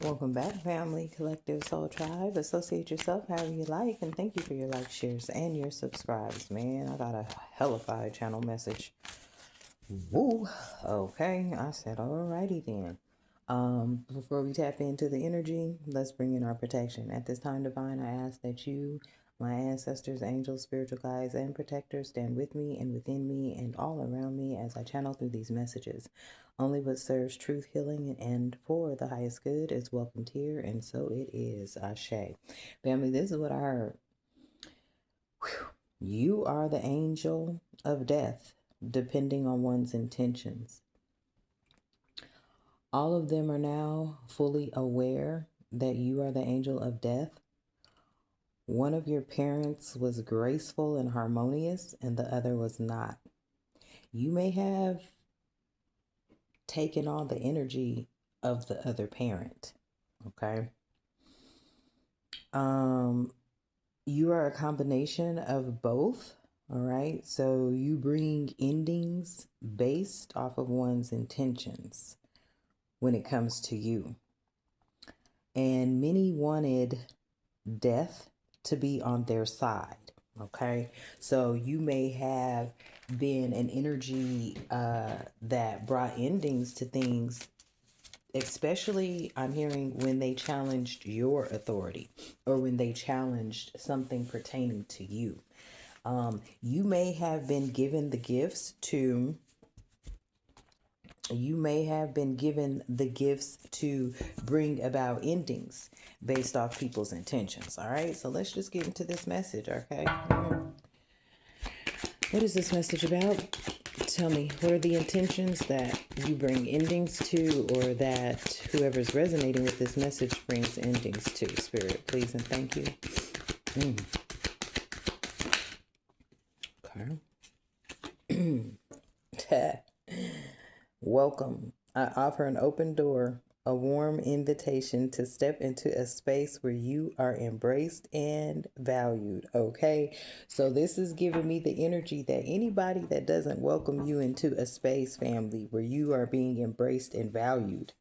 Welcome back, family, collective soul tribe. Associate yourself however you like, and thank you for your likes, shares, and your subscribes. Man, I got a hellified channel message. Woo. Okay, I said, alrighty then. Before we tap into the energy, let's bring in our protection. At this time, divine, I ask that you, my ancestors, angels, spiritual guides, and protectors, stand with me and within me and all around me as I channel through these messages. Only what serves truth, healing, and for the highest good is welcomed here, and so it is. Ashe. Family, this is what I heard. Whew. You are the angel of death, depending on one's intentions. All of them are now fully aware that you are the angel of death. One of your parents was graceful and harmonious, and the other was not. You may have taken on the energy of the other parent. Okay. You are a combination of both. All right. So you bring endings based off of one's intentions when it comes to you. And many wanted death to be on their side. Okay. So you may have been an energy that brought endings to things, especially I'm hearing when they challenged your authority or when they challenged something pertaining to you. You may have been given the gifts to bring about endings based off people's intentions. All right, so let's just get into this message. Okay, what is this message about? Tell me, what are the intentions that you bring endings to, or that whoever's resonating with this message brings endings to? Spirit, please and thank you. Okay. Welcome. I offer an open door, a warm invitation to step into a space where you are embraced and valued. Okay. So this is giving me the energy that anybody that doesn't welcome you into a space, family, where you are being embraced and valued,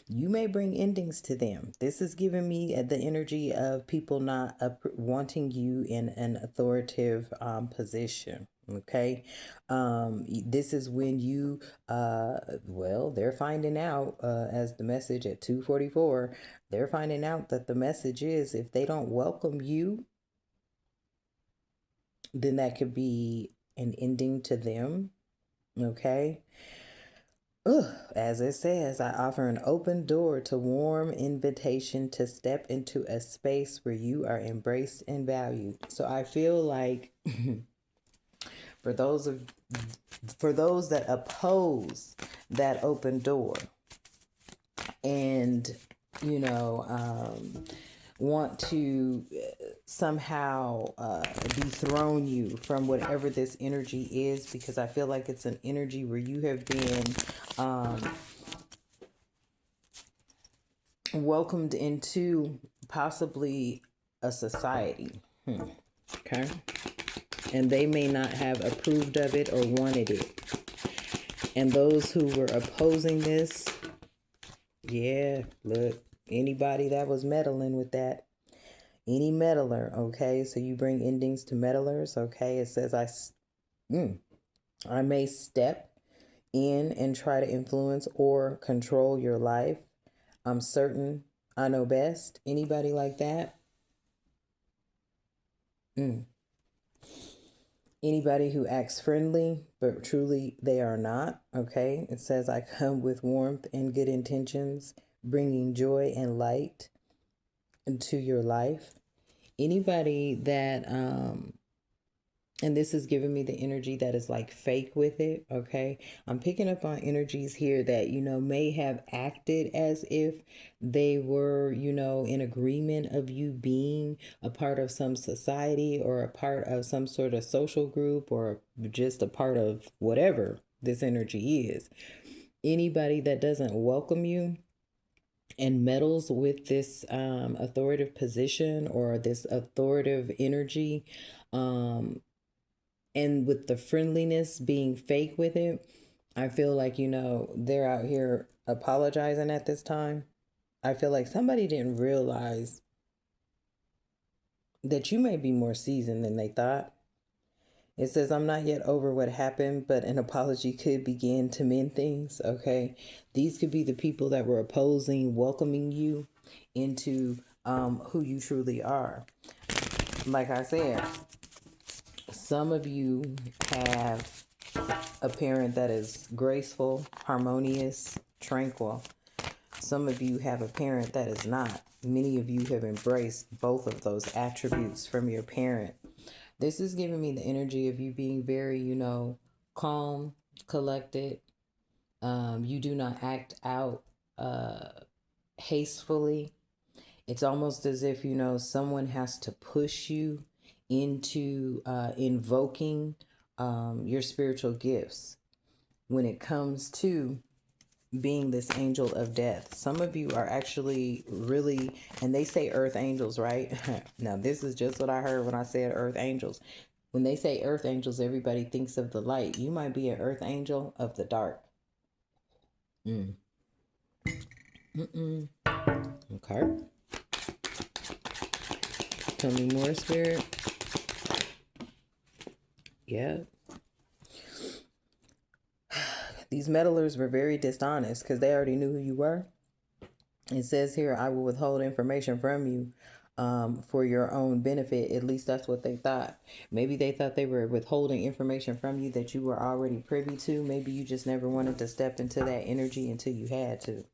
you may bring endings to them. This is giving me the energy of people not wanting you in an authoritative position. Okay. This is when you, they're finding out, as the message at 2:44, they're finding out that the message is if they don't welcome you, then that could be an ending to them. Okay. As it says, I offer an open door to warm invitation to step into a space where you are embraced and valued. So I feel like for those that oppose that open door and want to somehow dethrone you from whatever this energy is, because I feel like it's an energy where you have been welcomed into possibly a society. Okay. And they may not have approved of it or wanted it. And those who were opposing this, yeah, look, anybody that was meddling with that, any meddler, okay? So you bring endings to meddlers, okay? It says, I may step in and try to influence or control your life. I'm certain I know best. Anybody like that? Anybody who acts friendly, but truly they are not, okay? It says, I come with warmth and good intentions, bringing joy and light into your life. Anybody that, and this is giving me the energy that is like fake with it, okay? I'm picking up on energies here that, may have acted as if they were, in agreement of you being a part of some society or a part of some sort of social group or just a part of whatever this energy is. Anybody that doesn't welcome you and meddles with this authoritative position or this authoritative energy, and with the friendliness being fake with it, I feel like, they're out here apologizing at this time. I feel like somebody didn't realize that you may be more seasoned than they thought. It says, I'm not yet over what happened, but an apology could begin to mend things. Okay. These could be the people that were opposing, welcoming you into who you truly are. Like I said, some of you have a parent that is graceful, harmonious, tranquil. Some of you have a parent that is not. Many of you have embraced both of those attributes from your parent. This is giving me the energy of you being very, calm, collected. You do not act out hastily. It's almost as if, someone has to push you into invoking your spiritual gifts when it comes to being this angel of death. Some of you are actually really, and they say earth angels, right? Now, this is just what I heard when I said earth angels. When they say earth angels, everybody thinks of the light. You might be an earth angel of the dark. Okay. Tell me more, Spirit. Yeah. These meddlers were very dishonest because they already knew who you were. It says here, I will withhold information from you for your own benefit. At least that's what they thought. Maybe they thought they were withholding information from you that you were already privy to. Maybe you just never wanted to step into that energy until you had to.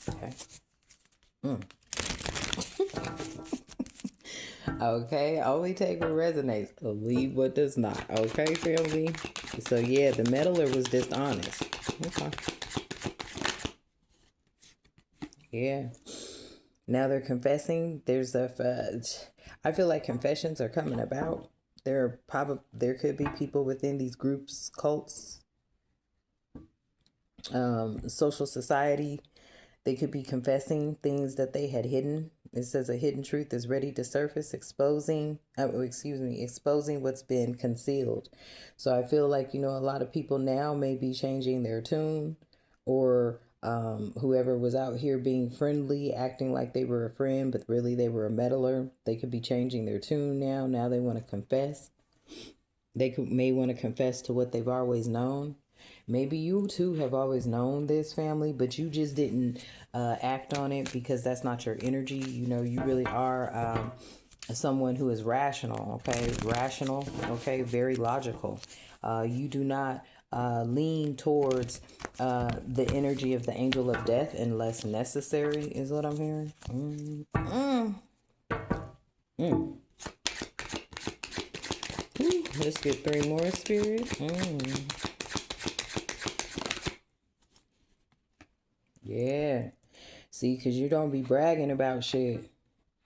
Okay. Okay, only take what resonates. Leave what does not. Okay, family? So yeah, the meddler was dishonest. Okay. Yeah. Now they're confessing. I feel like confessions are coming about. There could be people within these groups, cults, social society. They could be confessing things that they had hidden. It says a hidden truth is ready to surface, exposing what's been concealed. So I feel like, a lot of people now may be changing their tune, or whoever was out here being friendly, acting like they were a friend, but really they were a meddler. They could be changing their tune now. Now they want to confess. May want to confess to what they've always known. Maybe you too have always known this, family, but you just didn't act on it because that's not your energy. You really are someone who is rational, okay? Rational, okay? Very logical. You do not lean towards the energy of the angel of death unless necessary, is what I'm hearing. Let's get 3 more, Spirit. Yeah. See, because you don't be bragging about shit.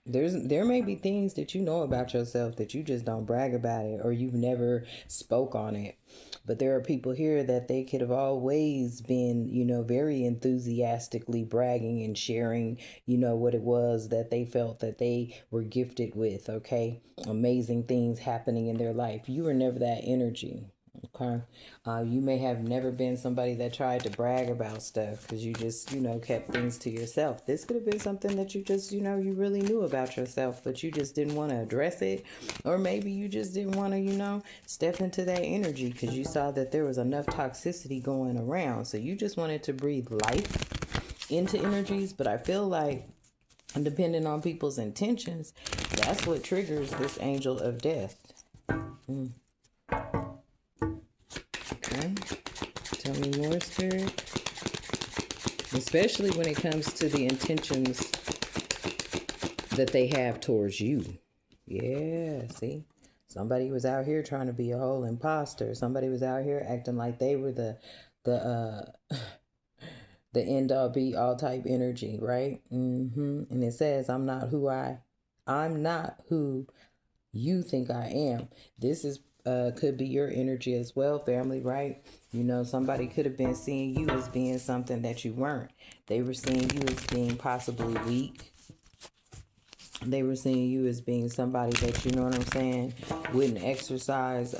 There may be things that you know about yourself that you just don't brag about it, or you've never spoke on it. But there are people here that they could have always been, very enthusiastically bragging and sharing, what it was that they felt that they were gifted with, okay? Amazing things happening in their life. You were never that energy. Okay. You may have never been somebody that tried to brag about stuff because you just, kept things to yourself. This could have been something that you just, you really knew about yourself, but you just didn't want to address it. Or maybe you just didn't want to, step into that energy because you saw that there was enough toxicity going around. So you just wanted to breathe life into energies. But I feel like, depending on people's intentions, that's what triggers this angel of death. Okay. Tell me more, Spirit. Especially when it comes to the intentions that they have towards you. Yeah, see? Somebody was out here trying to be a whole imposter. Somebody was out here acting like they were the the end all be all type energy, right? And it says, I'm not who you think I am. This is could be your energy as well, family, right? Somebody could have been seeing you as being something that you weren't. They were seeing you as being possibly weak. They were seeing you as being somebody that, wouldn't exercise,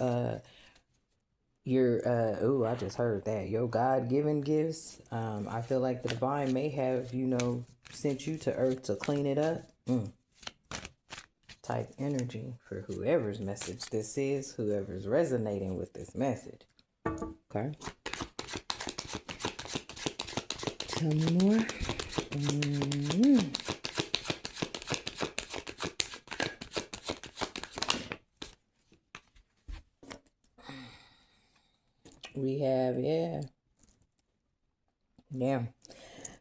I just heard that. Your God-given gifts. I feel like the divine may have, sent you to earth to clean it up. Type energy for whoever's message this is, whoever's resonating with this message. Okay. Tell me more. We have, yeah.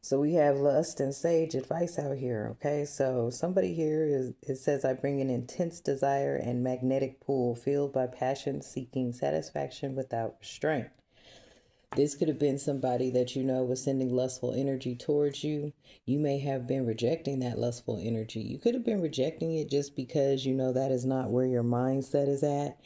So we have lust and sage advice out here, okay? So somebody here it says, I bring an intense desire and magnetic pull fueled by passion seeking satisfaction without restraint. This could have been somebody that was sending lustful energy towards you. You may have been rejecting that lustful energy. You could have been rejecting it just because that is not where your mindset is at.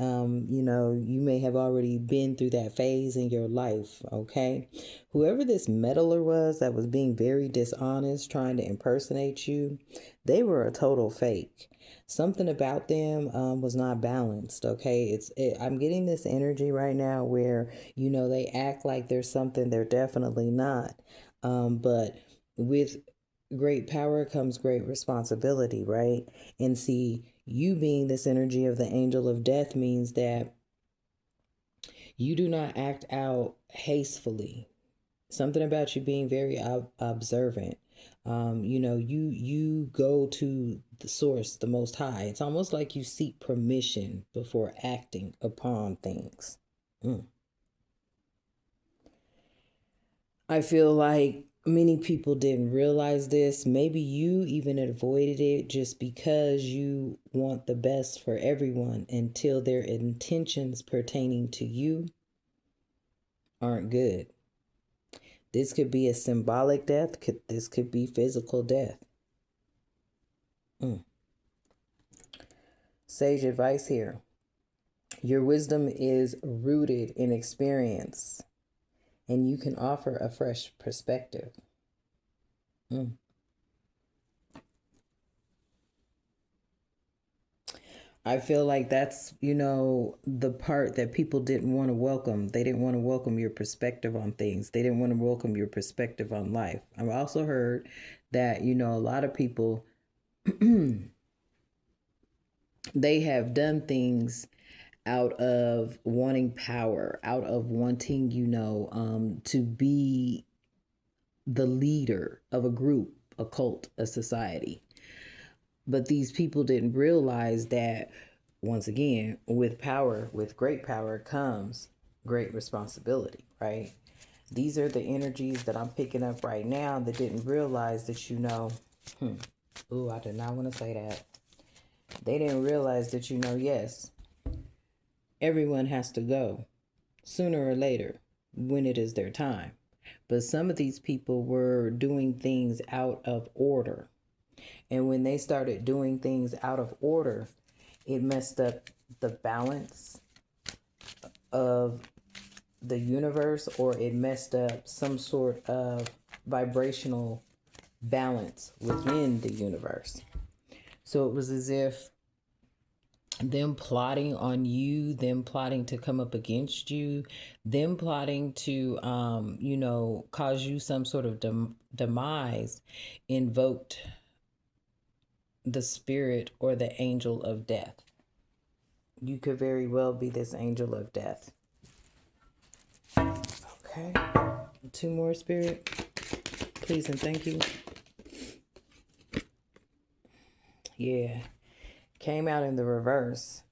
You may have already been through that phase in your life, okay? Whoever this meddler was that was being very dishonest, trying to impersonate you, they were a total fake. Something about them was not balanced, okay? I'm getting this energy right now where, they act like there's something they're definitely not. But with great power comes great responsibility, right? And see, you being this energy of the angel of death means that you do not act out hastily. Something about you being very observant. You go to the source, the Most High. It's almost like you seek permission before acting upon things. I feel like many people didn't realize this. Maybe you even avoided it just because you want the best for everyone until their intentions pertaining to you aren't good. This could be a symbolic death. This could be physical death. Sage advice here. Your wisdom is rooted in experience, and you can offer a fresh perspective. I feel like that's, the part that people didn't want to welcome. They didn't want to welcome your perspective on things. They didn't want to welcome your perspective on life. I've also heard that, a lot of people, they have done things out of wanting power, out of wanting, to be the leader of a group, a cult, a society. But these people didn't realize that, once again, with power, with great power comes great responsibility, right? These are the energies that I'm picking up right now that didn't realize that, Ooh, I did not want to say that. They didn't realize that, yes, everyone has to go sooner or later when it is their time. But some of these people were doing things out of order. And when they started doing things out of order, it messed up the balance of the universe, or it messed up some sort of vibrational balance within the universe. So it was as if them plotting on you, them plotting to come up against you, them plotting to, cause you some sort of demise, invoked the spirit or the angel of death. You could very well be this angel of death. Okay. 2 more, spirit. Please and thank you. Yeah. Came out in the reverse.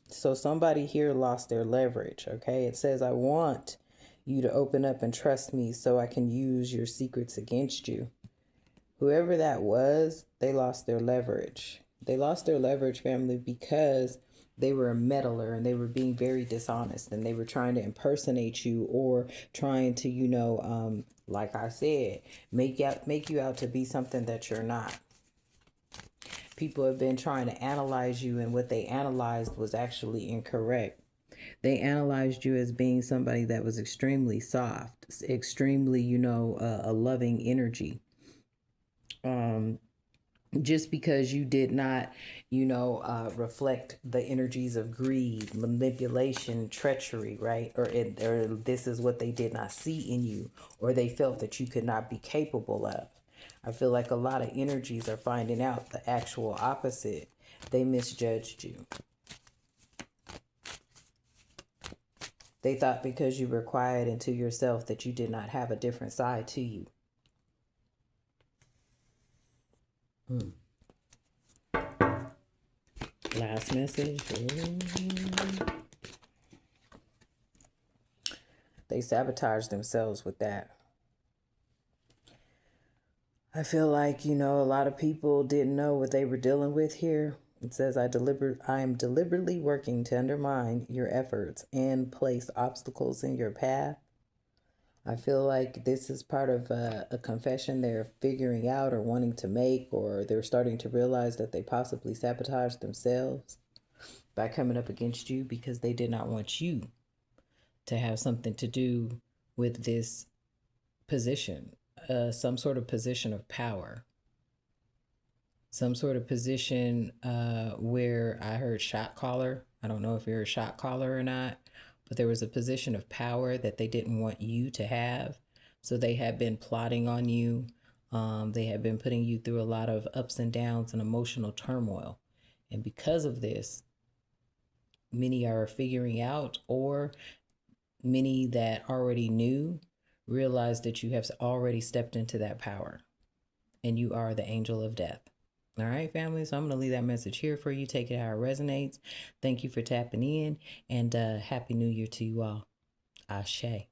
So somebody here lost their leverage, okay? It says, I want you to open up and trust me so I can use your secrets against you. Whoever that was, they lost their leverage. They lost their leverage, family, because they were a meddler and they were being very dishonest and they were trying to impersonate you or trying to, like I said, make you out to be something that you're not. People have been trying to analyze you, and what they analyzed was actually incorrect. They analyzed you as being somebody that was extremely soft, extremely, a loving energy. just because you did not, reflect the energies of greed, manipulation, treachery, right? Or this is what they did not see in you, or they felt that you could not be capable of. I feel like a lot of energies are finding out the actual opposite. They misjudged you. They thought because you were quiet and to yourself that you did not have a different side to you. Last message. They sabotaged themselves with that. I feel like, a lot of people didn't know what they were dealing with here. It says, I am deliberately working to undermine your efforts and place obstacles in your path. I feel like this is part of a confession they're figuring out or wanting to make, or they're starting to realize that they possibly sabotaged themselves by coming up against you because they did not want you to have something to do with this position, some sort of position of power, some sort of position where I heard shot caller. I don't know if you're a shot caller or not, but there was a position of power that they didn't want you to have. So they had been plotting on you. They had been putting you through a lot of ups and downs and emotional turmoil. And because of this, many are figuring out, or many that already knew realize that you have already stepped into that power and you are the angel of death. All right, family. So I'm going to leave that message here for you. Take it how it resonates. Thank you for tapping in, and Happy New Year to you all. Ashe.